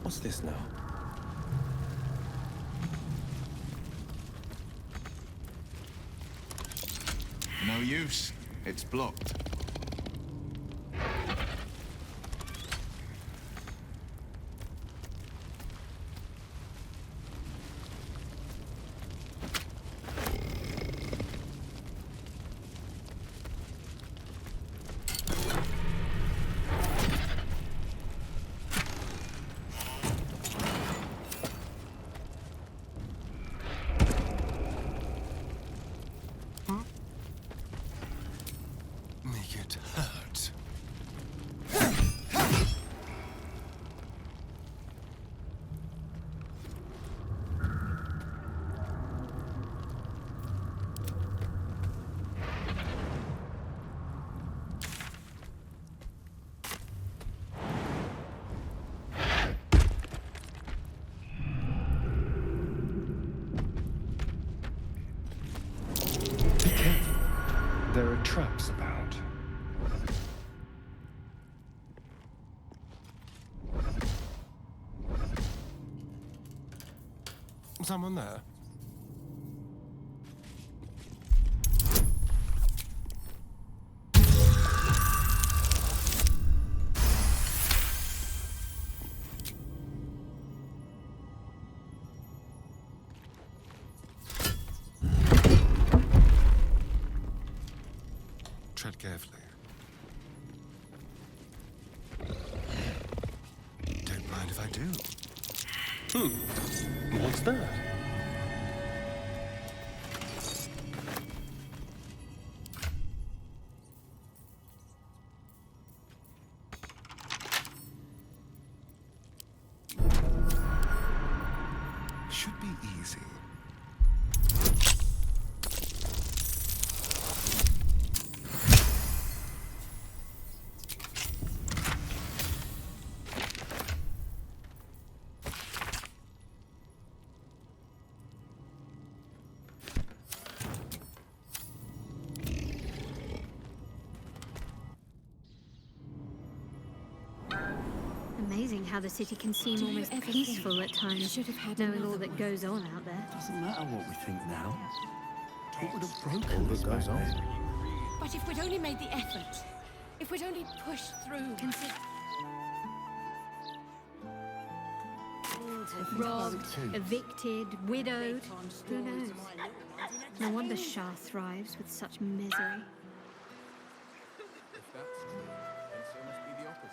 What's this now? No use. It's blocked. Make it hurt. Be careful. There are traps about. Someone there? Tread carefully. Don't mind if I do. What's that? Should be easy. Amazing how the city can seem almost peaceful at times, knowing all that goes on out there. Doesn't matter what we think now. What would have broken All us that goes back on. then? But if we'd only made the effort, if we'd only pushed through, Robbed, evicted, widowed, who knows? No wonder Shah thrives with such misery. If that's true, then so must be the opposite.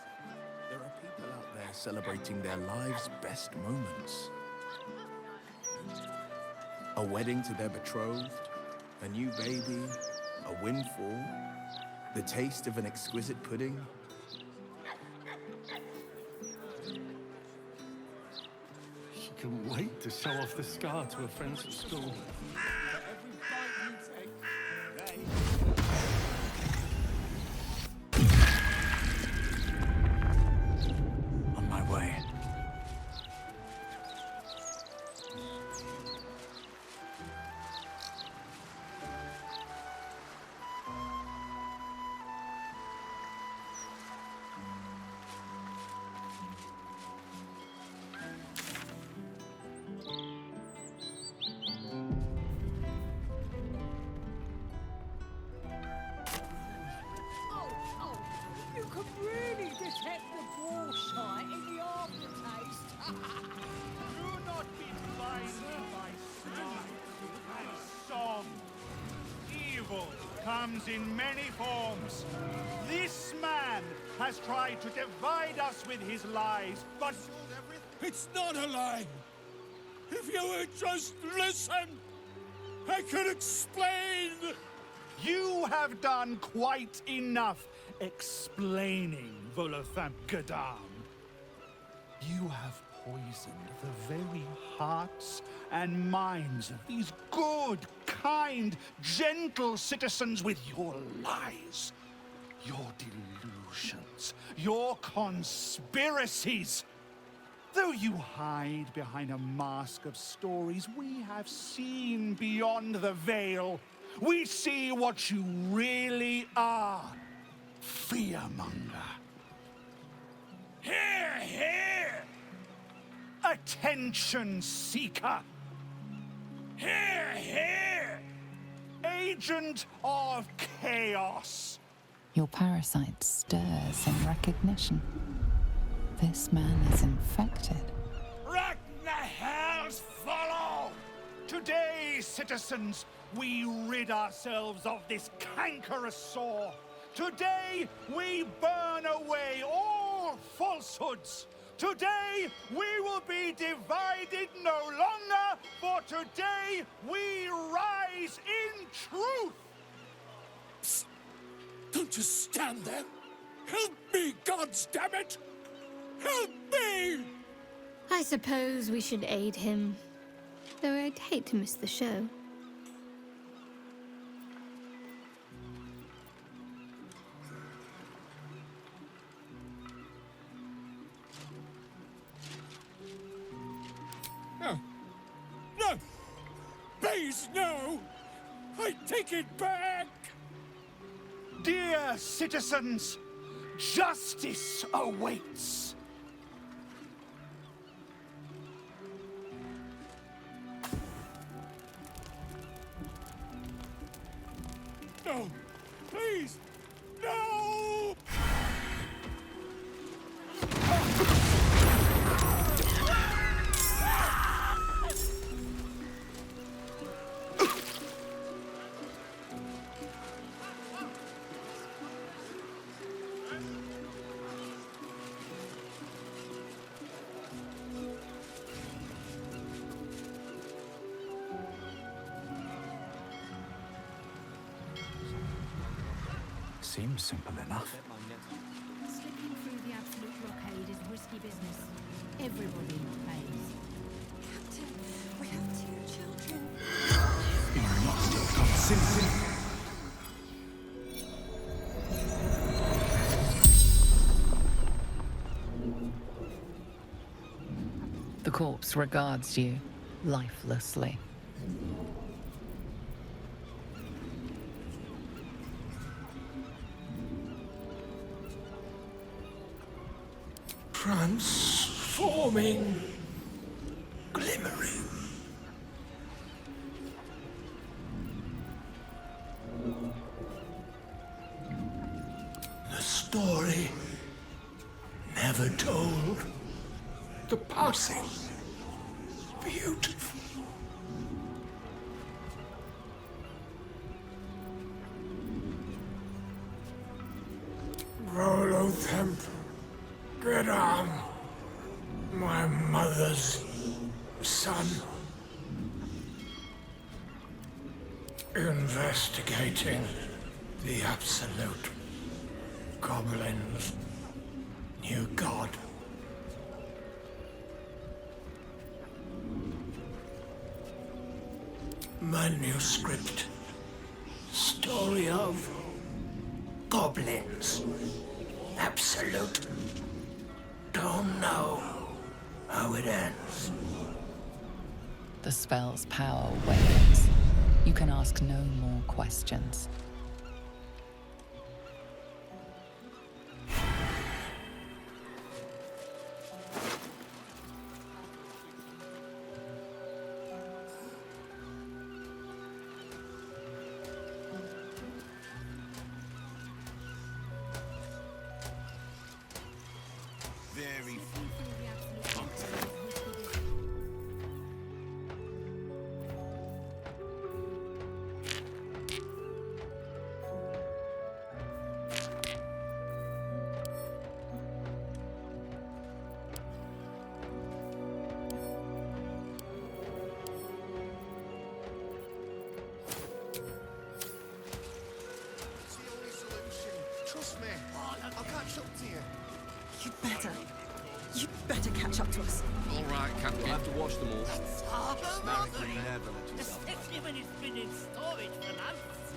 There are people out there celebrating their lives' best moments. A wedding to their betrothed, a new baby, a windfall, the taste of an exquisite pudding. She couldn't wait to show off the scar to her friends at school. On my way. You can really detect the bullshit in the aftertaste. Do not be blinded by sight and song. Evil comes in many forms. This man has tried to divide us with his lies, but It's not a lie. If you would just listen, I could explain. you have done quite enough explaining, Volothamp Gadam. You have poisoned the very hearts and minds of these good, kind, gentle citizens with your lies, your delusions, your conspiracies. Though you hide behind a mask of stories, we have seen beyond the veil. We see what you really are. Fearmonger. Here, here! attention seeker. Here, here! Agent of chaos. Your parasite stirs in recognition. This man is infected. Hells follow! Today, citizens, we rid ourselves of this cankerous sore. Today, we burn away all falsehoods. Today, we will be divided no longer, for today, we rise in truth. Psst. Don't just stand there. Help me, gods damn it! Help me! I suppose we should aid him, though I'd hate to miss the show. No. No! Please, no! I take it back! Dear citizens, justice awaits. No! Please! No! Seems simple enough. Slipping through the absolute blockade is risky business. Everybody pays. Captain, we have 2 children. The corpse regards you lifelessly. Transforming, glimmering. The story never told. The passing, beautiful. Rolo Temp. Get on, my mother's son. Investigating the absolute. Goblins, new god. Manuscript. Story of goblins. Absolute. Don't know how it ends. The spell's power wanes. You can ask no more questions. You better catch up to us. All right, Captain. You'll have to wash them all. The specimen has been in storage for months.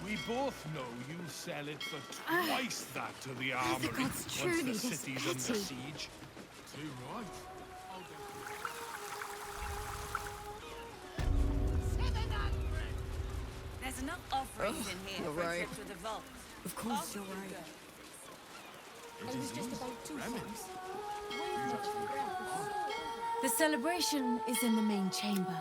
We both know you sell it for twice that to the armory gods once truly the this city's under petty. siege. Too right. There's enough offerings in here you're for a right. trip to the vault. Of course, you're right. It was just about 2 things. The celebration is in the main chamber.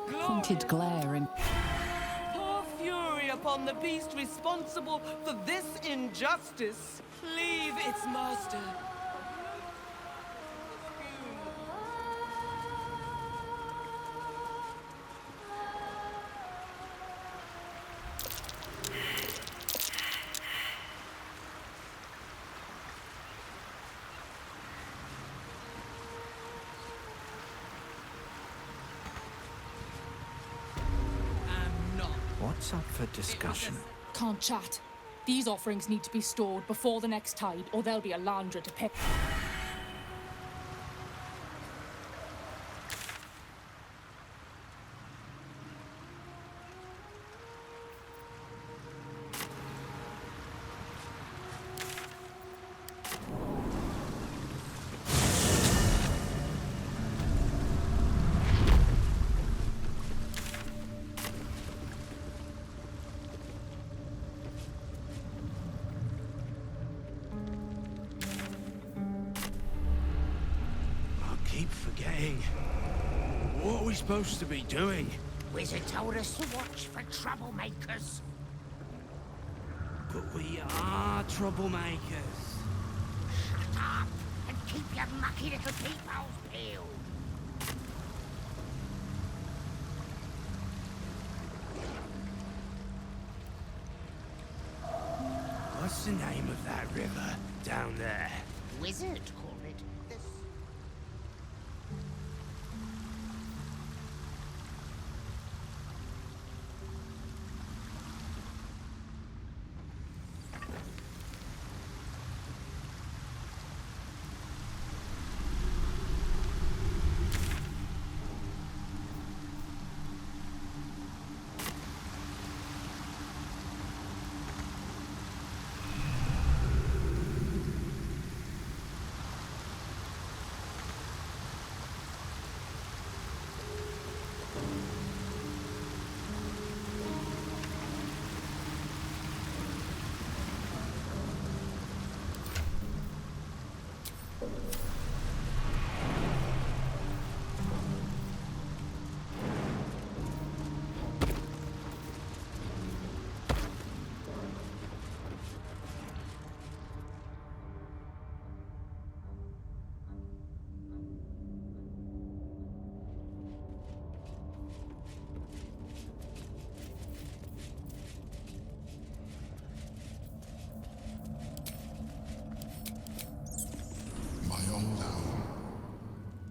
Pointed glare and Pour fury upon the beast responsible for this injustice. Leave its master. What's up for discussion? Can't chat. These offerings need to be stored before the next tide, or there'll be a Landra to pick. What are we supposed to be doing? Wizard told us to watch for troublemakers. But we are troublemakers. Shut up and keep your mucky little peepholes peeled. What's the name of that river down there? Wizard called it the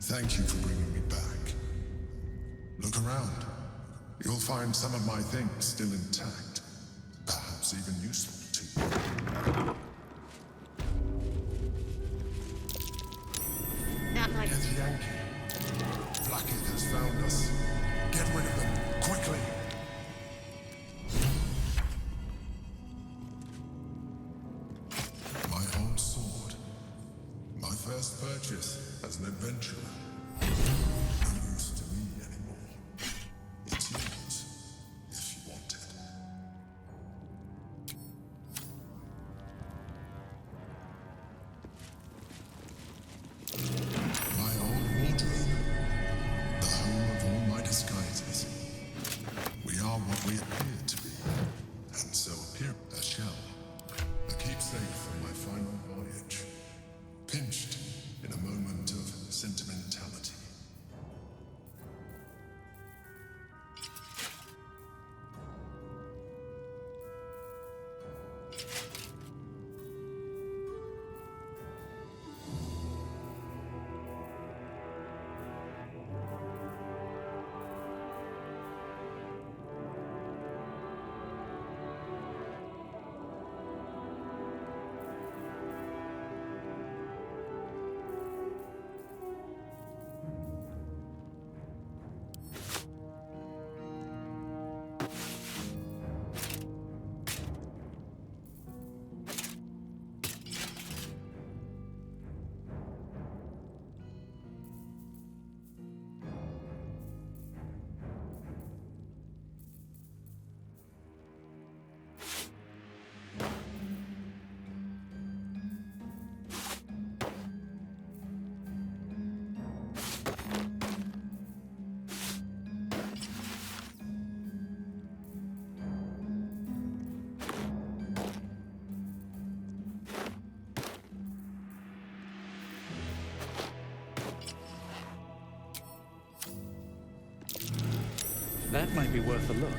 Thank you for bringing me back. Look around. You'll find some of my things still intact. Perhaps even useful to you. Get the Yankee. Blackhead has found us. Get rid of them, quickly! My old sword. My first purchase as an adventurer. No use to me anymore. It's yours, if you want it. My old wardrobe. The home of all my disguises. We are what we appear to be. And so appear a shell. A keepsake from my final voyage. Pinched in a moment of sentimentality. That might be worth a look.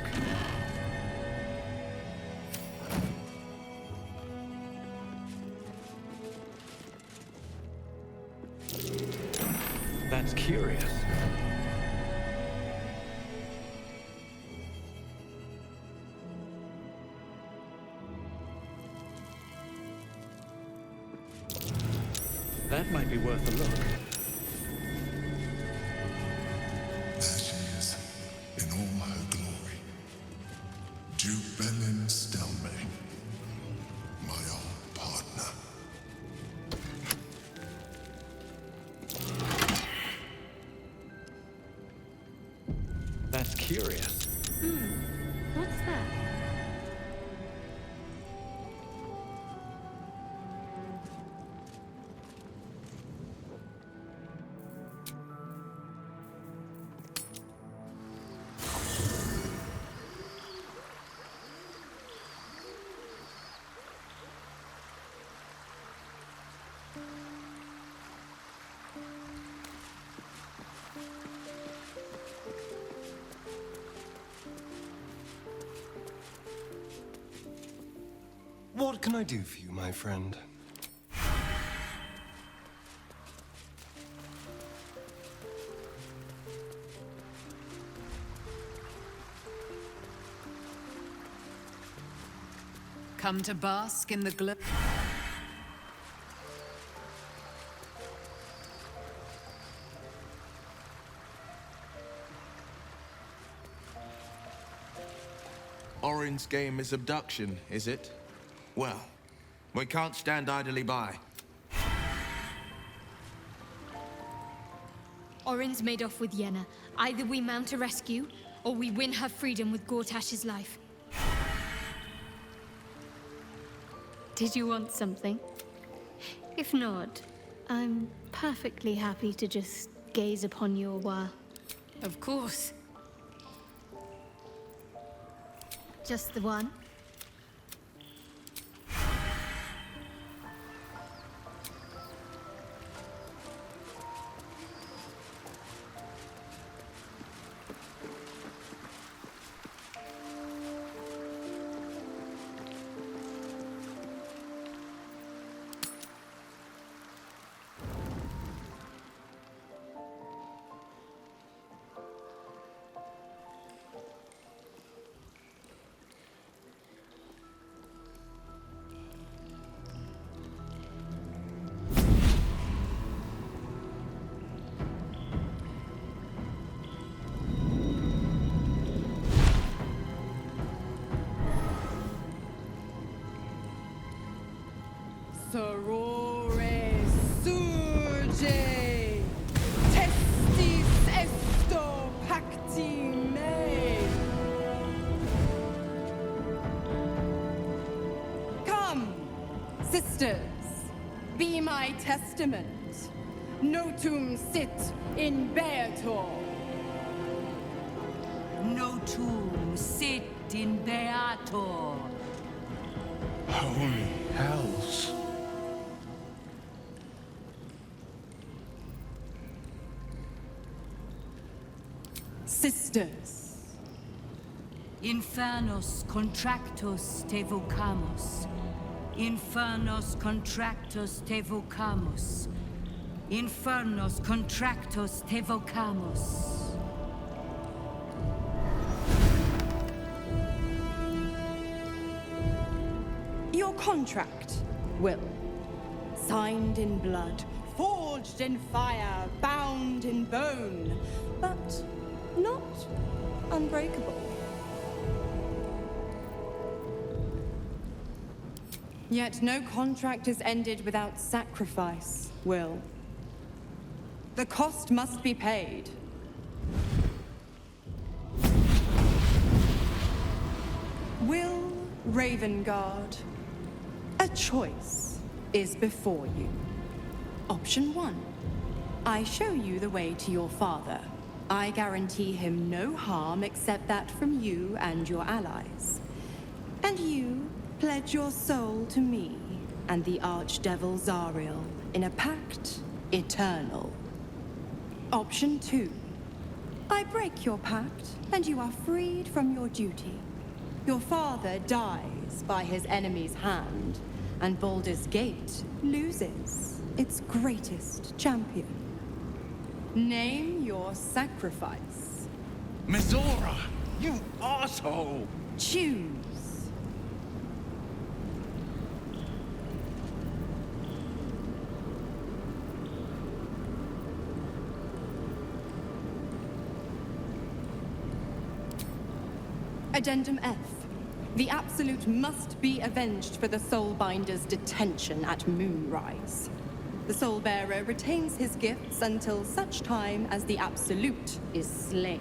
That's curious. That might be worth a look. There she is, in all her glory. Jubelin Stelme, my old partner. That's curious. What's that? What can I do for you, my friend? Come to bask in the glow. Orin's game is abduction, is it? Well, we can't stand idly by. Orin's made off with Yenna. Either we mount a rescue, or we win her freedom with Gortash's life. Did you want something? If not, I'm perfectly happy to just gaze upon you a while. Of course. Just the one? Sorore surge, testis esto pacti me. Come, sisters, be my testament. Notum sit in beator. Notum sit in beator. Holy hells. Sisters. Infernos contractos te vocamus. Infernos contractos te vocamus. Infernos contractos te vocamus. Your contract, Will. Signed in blood, forged in fire, bound in bone, but not unbreakable. Yet no contract is ended without sacrifice, Will. The cost must be paid. Will Ravengard, a choice is before you. Option 1. I show you the way to your father. I guarantee him no harm except that from you and your allies. And you pledge your soul to me and the Archdevil Zariel in a pact eternal. Option 2. I break your pact, and you are freed from your duty. Your father dies by his enemy's hand, and Baldur's Gate loses its greatest champion. Name your sacrifice. Mizora, you asshole! Choose. Addendum F. The Absolute must be avenged for the Soulbinder's detention at Moonrise. The Soulbearer retains his gifts until such time as the Absolute is slain.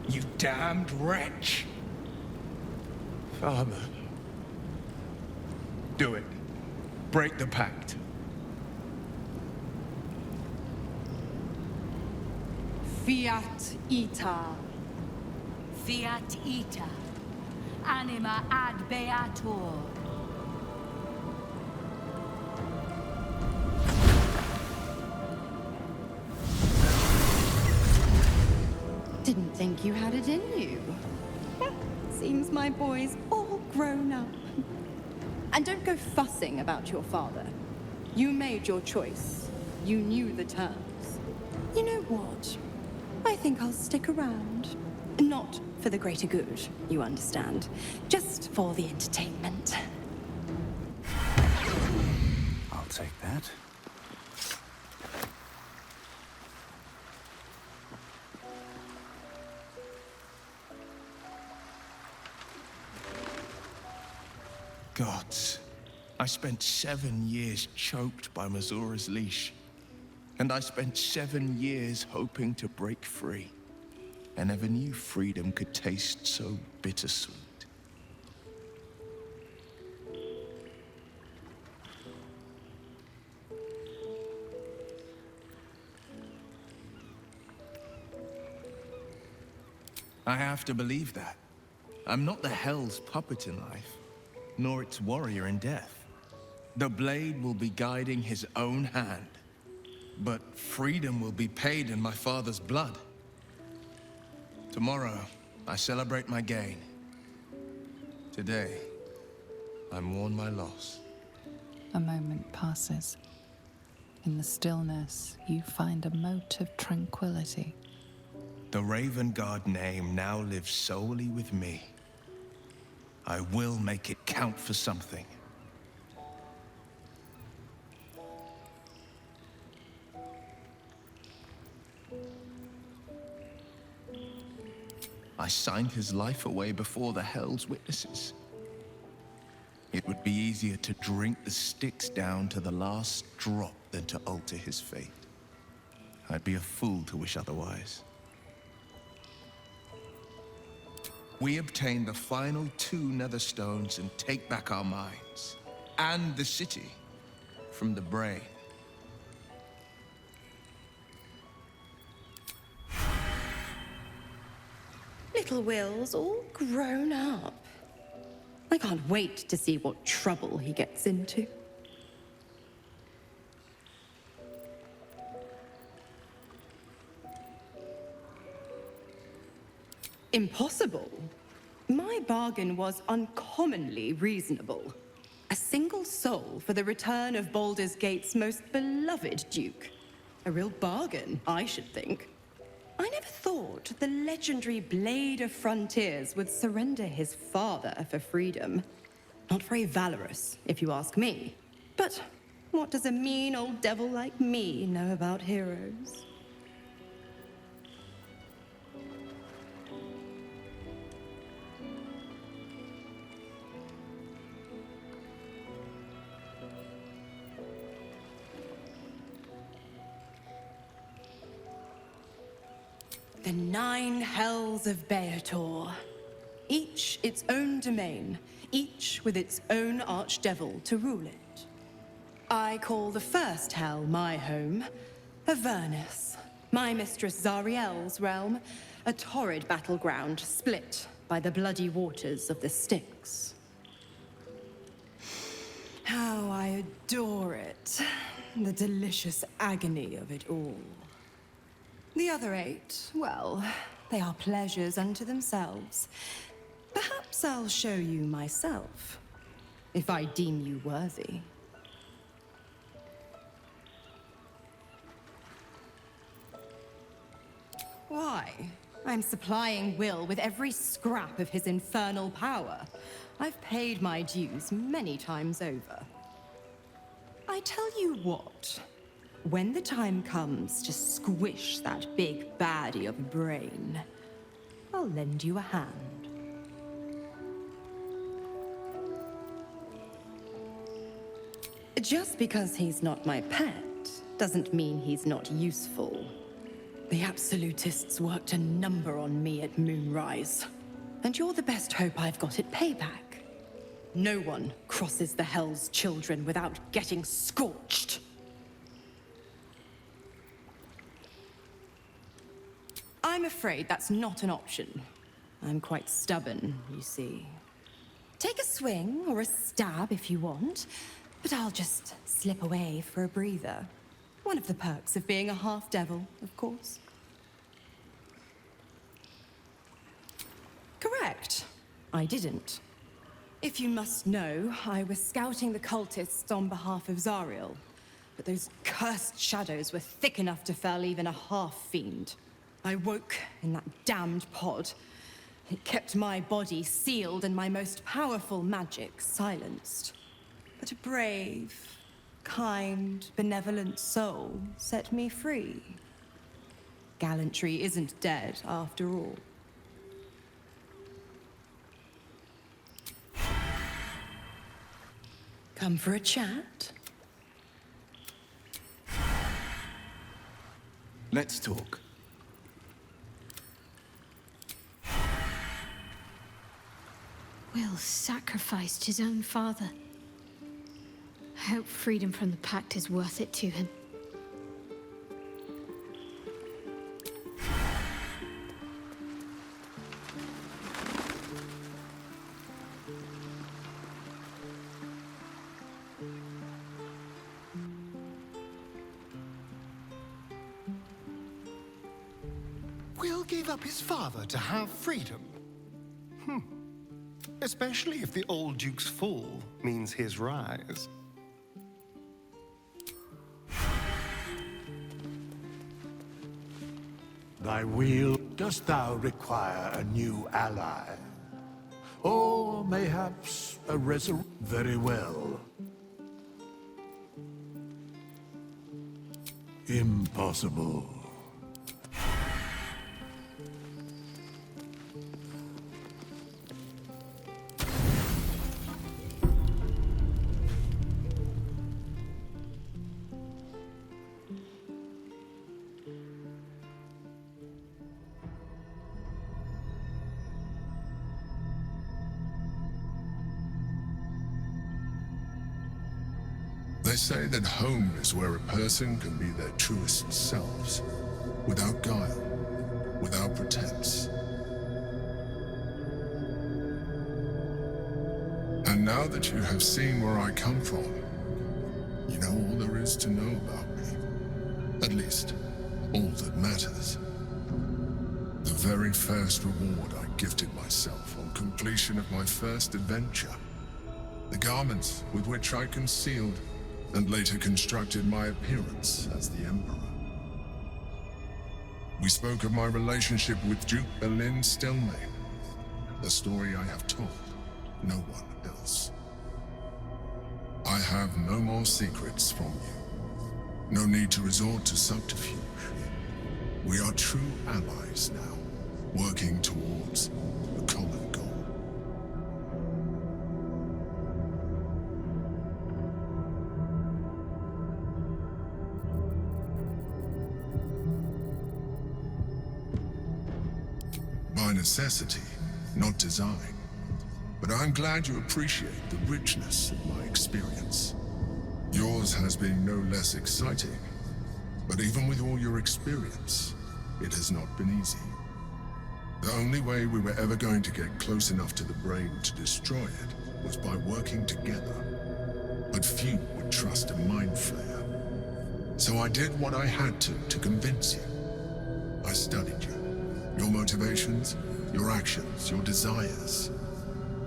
You damned wretch! Father. Do it. Break the pact. Fiat ita. Fiat ita. Anima ad beatur. Didn't think you had it in you. Seems my boy's all grown up. And don't go fussing about your father. You made your choice. You knew the terms. You know what? I think I'll stick around. Not for the greater good, you understand. Just for the entertainment. I'll take that. Gods, I spent 7 years choked by Mizora's leash. And I spent 7 years hoping to break free. I never knew freedom could taste so bittersweet. I have to believe that. I'm not the Hell's puppet in life, nor its warrior in death. The blade will be guiding his own hand, but freedom will be paid in my father's blood. Tomorrow, I celebrate my gain. Today, I mourn my loss. A moment passes. In the stillness, you find a mote of tranquility. The Raven Guard name now lives solely with me. I will make it count for something. I signed his life away before the Hell's witnesses. It would be easier to drink the sticks down to the last drop than to alter his fate. I'd be a fool to wish otherwise. We obtain the final 2 nether stones and take back our minds, and the city, from the brain. Little Will's all grown up. I can't wait to see what trouble he gets into. Impossible. My bargain was uncommonly reasonable. A single soul for the return of Baldur's Gate's most beloved duke. A real bargain, I should think. I never thought the legendary Blade of Frontiers would surrender his father for freedom. Not very valorous, if you ask me. But what does a mean old devil like me know about heroes? The 9 hells of Beator. Each its own domain, each with its own archdevil to rule it. I call the first hell my home, Avernus, my mistress Zariel's realm, A torrid battleground split by the bloody waters of the Styx. How I adore it. The delicious agony of it all. The other 8, well, they are pleasures unto themselves. Perhaps I'll show you myself, if I deem you worthy. Why? I'm supplying Will with every scrap of his infernal power. I've paid my dues many times over. I tell you what, when the time comes to squish that big baddie of a brain, I'll lend you a hand. Just because he's not my pet doesn't mean he's not useful. The absolutists worked a number on me at Moonrise, and you're the best hope I've got at payback. No one crosses the Hell's Children without getting scorched. I'm afraid that's not an option. I'm quite stubborn, you see. Take a swing or a stab if you want, but I'll just slip away for a breather. One of the perks of being a half-devil, of course. Correct. I didn't. If you must know, I was scouting the cultists on behalf of Zariel, but those cursed shadows were thick enough to fell even a half-fiend. I woke in that damned pod. It kept my body sealed and my most powerful magic silenced. But a brave, kind, benevolent soul set me free. Gallantry isn't dead, after all. Come for a chat? Let's talk. Will sacrificed his own father. I hope freedom from the Pact is worth it to him. Will gave up his father to have freedom. Especially if the old Duke's fall means his rise. Thy will, dost thou require a new ally? Or mayhaps a resurrection? Very well. Impossible. They say that home is where a person can be their truest selves, without guile, without pretense. And now that you have seen where I come from, you know all there is to know about me. At least, all that matters. The very first reward I gifted myself on completion of my first adventure. The garments with which I concealed and later constructed my appearance as the Emperor. We spoke of my relationship with Duke Berlin Stelmane, the story I have told no one else. I have no more secrets from you. No need to resort to subterfuge. We are true allies now, working towards a common goal. By necessity, not design. But I'm glad you appreciate the richness of my experience. Yours has been no less exciting. But even with all your experience, it has not been easy. The only way we were ever going to get close enough to the brain to destroy it was by working together. But few would trust a mind flayer. So I did what I had to convince you. I studied you. Your motivations, your actions, your desires.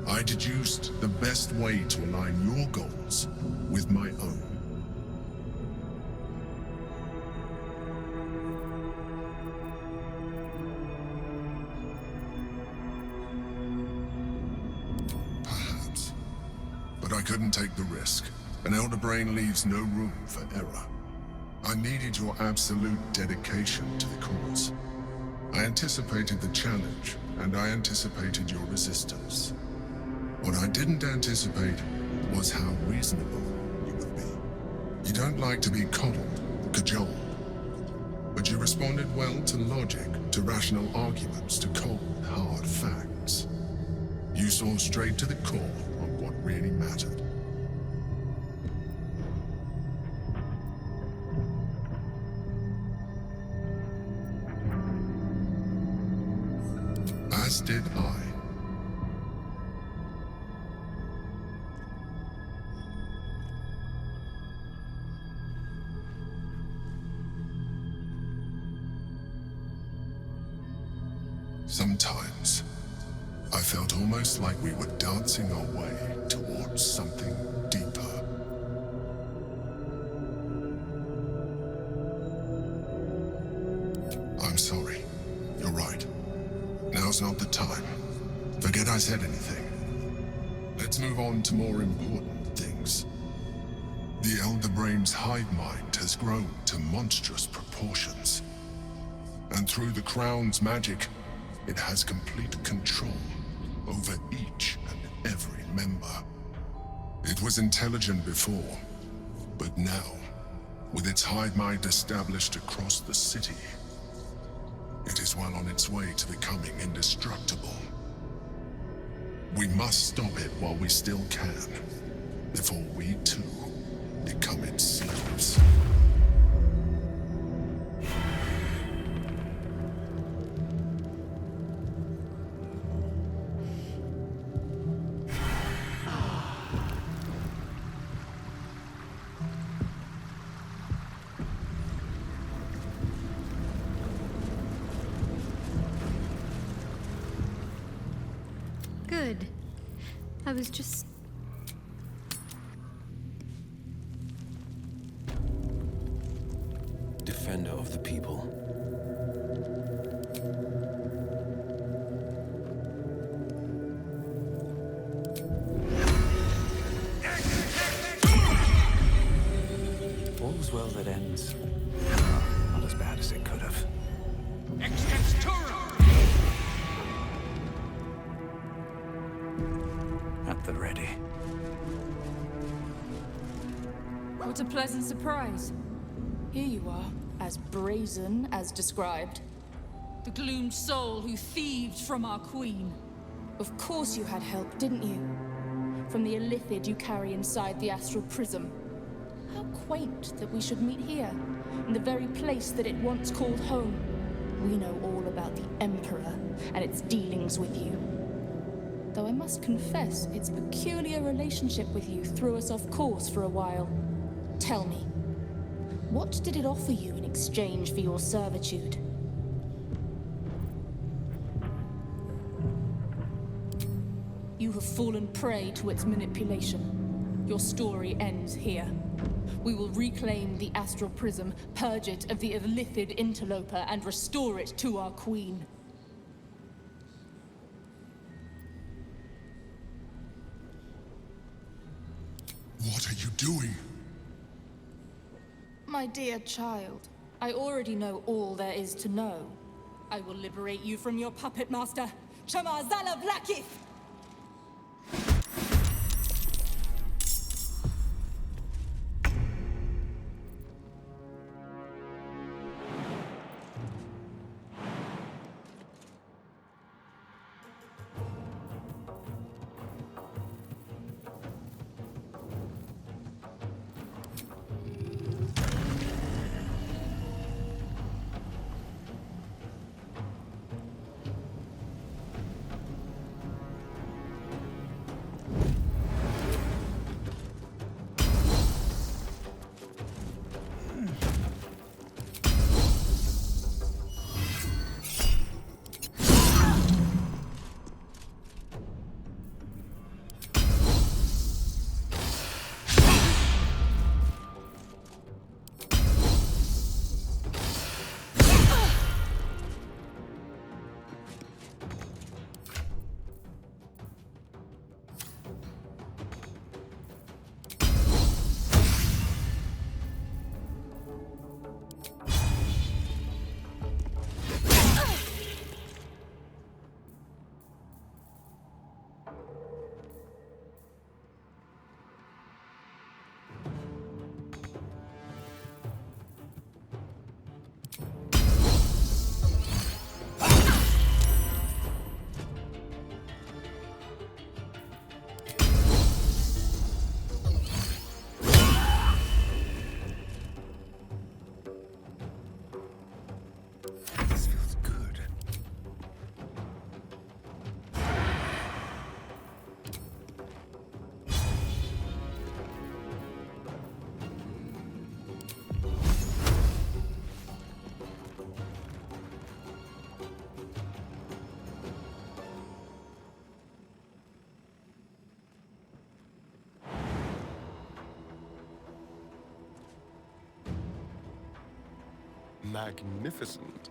I deduced the best way to align your goals with my own. Perhaps. But I couldn't take the risk. An elder brain leaves no room for error. I needed your absolute dedication to the cause. I anticipated the challenge, and I anticipated your resistance. What I didn't anticipate was how reasonable you would be. You don't like to be coddled, cajoled. But you responded well to logic, to rational arguments, to cold, hard facts. You saw straight to the core of what really mattered. As did I. Sometimes, I felt almost like we were dancing our way towards something deeper. I'm sorry. You're right. Now's not the time. Forget I said anything. Let's move on to more important things. The Elder Brain's hive mind has grown to monstrous proportions. And through the Crown's magic, it has complete control over each and every member. It was intelligent before, but now, with its hive mind established across the city, it is well on its way to becoming indestructible. We must stop it while we still can, before we too become its slaves. Good. I was just... Defender of the people. All's well that ends. Not as bad as it could have. At the ready. What a pleasant surprise. Here you are, as brazen as described. The gloomed soul who thieved from our queen. Of course you had help, didn't you? From the illithid you carry inside the astral prism. How quaint that we should meet here, in the very place that it once called home. We know all about the Emperor and its dealings with you. Though I must confess, its peculiar relationship with you threw us off course for a while. Tell me, what did it offer you in exchange for your servitude? You have fallen prey to its manipulation. Your story ends here. We will reclaim the astral prism, purge it of the illithid interloper, and restore it to our queen. What are you doing? My dear child, I already know all there is to know. I will liberate you from your puppet master, Chamazala Blackith! magnificent.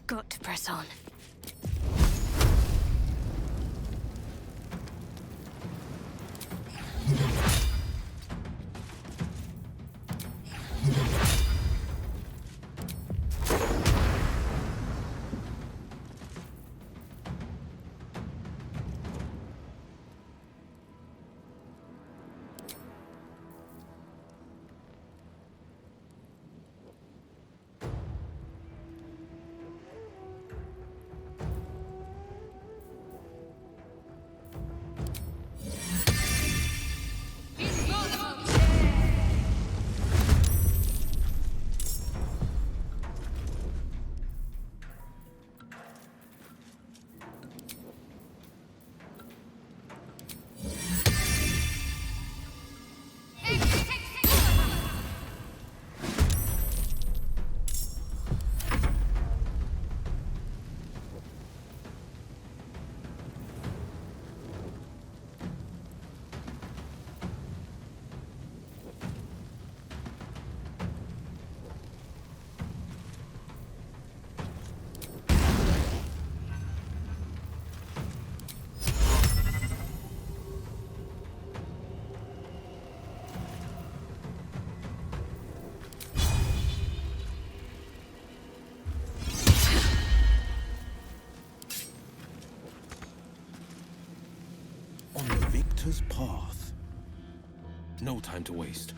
Got to press on. On the victor's path. No time to waste.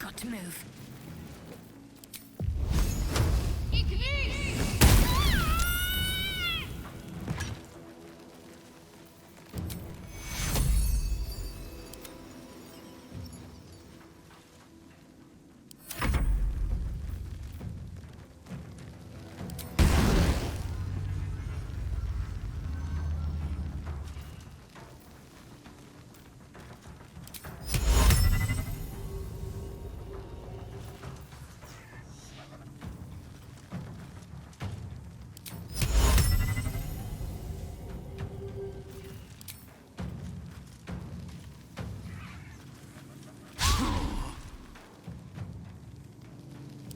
got to move.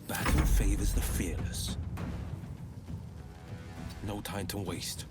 Battle favors the fearless. No time to waste.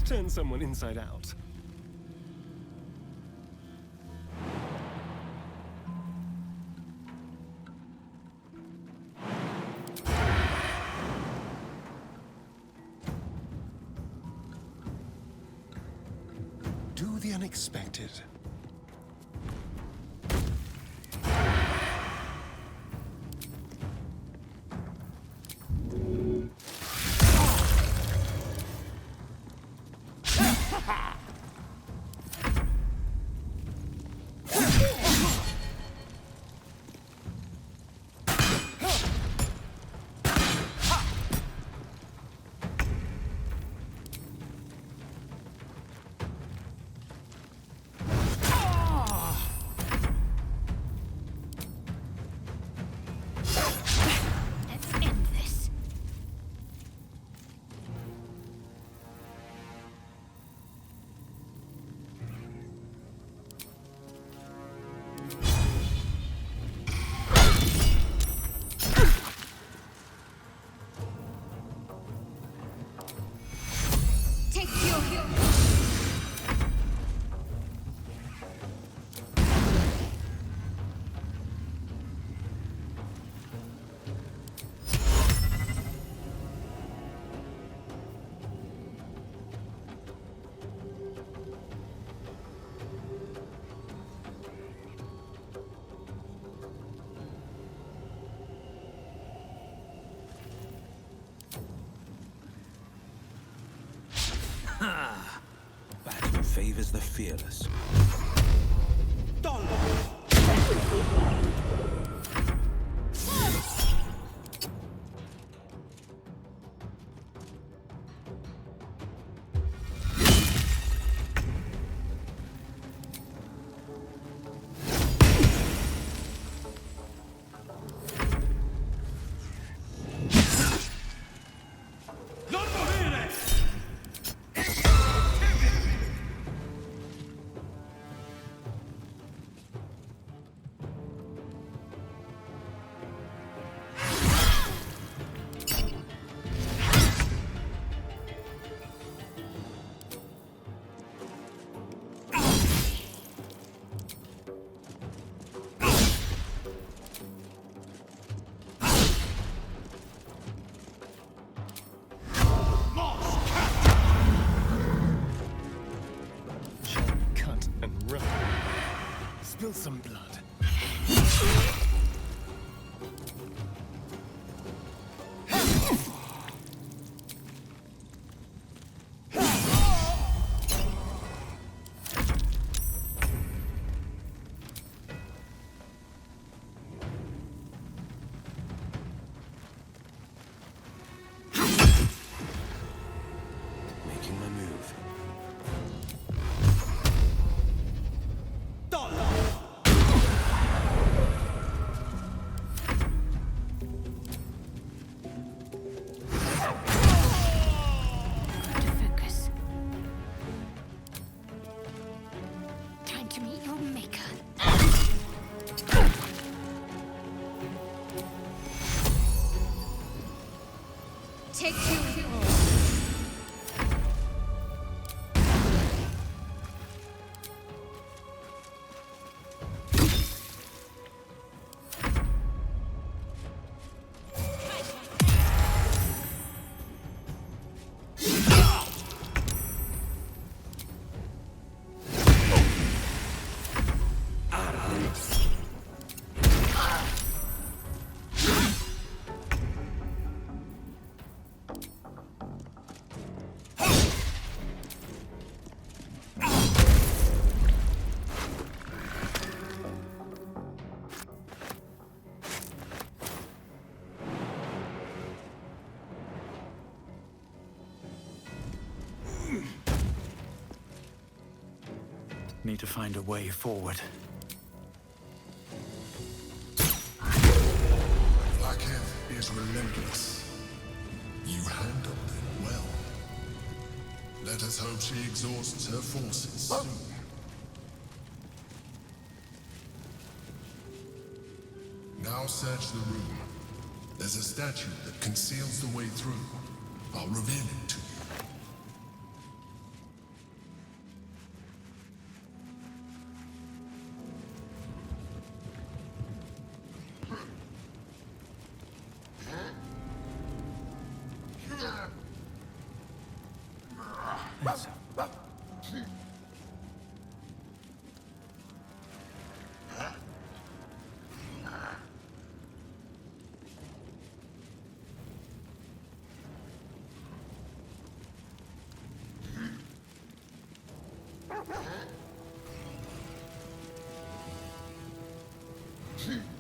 Turn someone inside out. Do the unexpected. Battle favors the fearless. Take two. Need to find a way forward. Blackhead is relentless. You handled it well. Let us hope she exhausts her forces soon. Now search the room. There's a statue that conceals the way through. I'll reveal it to you. Hmm.